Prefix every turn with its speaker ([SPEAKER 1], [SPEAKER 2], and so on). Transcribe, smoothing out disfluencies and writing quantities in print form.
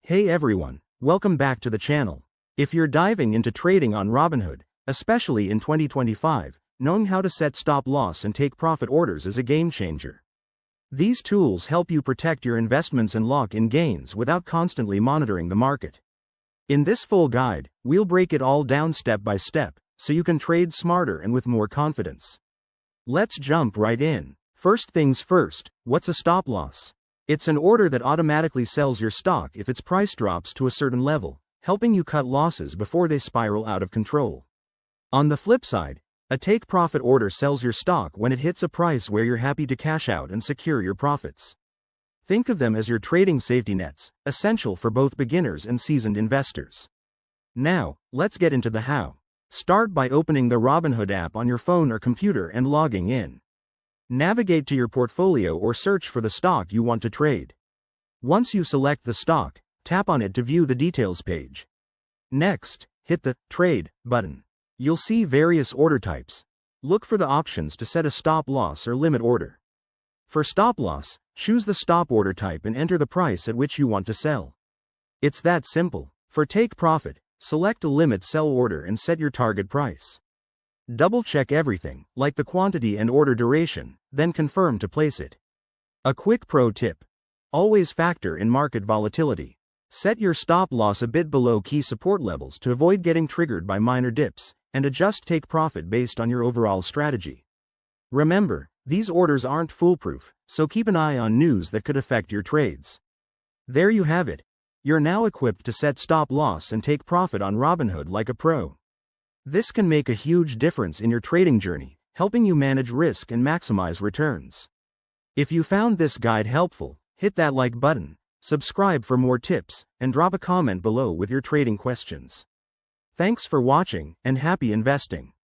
[SPEAKER 1] Hey everyone, welcome back to the channel. If you're diving into trading on Robinhood, especially in 2025, knowing how to set stop loss and take profit orders is a game changer. These tools help you protect your investments and lock in gains without constantly monitoring the market. In this full guide, we'll break it all down step by step, so you can trade smarter and with more confidence. Let's jump right in. First things first, what's a stop loss? It's an order that automatically sells your stock if its price drops to a certain level, helping you cut losses before they spiral out of control. On the flip side, a take-profit order sells your stock when it hits a price where you're happy to cash out and secure your profits. Think of them as your trading safety nets, essential for both beginners and seasoned investors. Now, let's get into the how. Start by opening the Robinhood app on your phone or computer and logging in. Navigate to your portfolio or search for the stock you want to trade. Once you select the stock, tap on it to view the details page. Next, hit the Trade button. You'll see various order types. Look for the options to set a stop loss or limit order. For stop loss, choose the stop order type and enter the price at which you want to sell. It's that simple. For take profit, select a limit sell order and set your target price. Double-check everything, like the quantity and order duration, then confirm to place it. A quick pro tip. Always factor in market volatility. Set your stop loss a bit below key support levels to avoid getting triggered by minor dips, and adjust take profit based on your overall strategy. Remember, these orders aren't foolproof, so keep an eye on news that could affect your trades. There you have it. You're now equipped to set stop loss and take profit on Robinhood like a pro. This can make a huge difference in your trading journey, helping you manage risk and maximize returns. If you found this guide helpful, hit that like button, subscribe for more tips, and drop a comment below with your trading questions. Thanks for watching, and happy investing.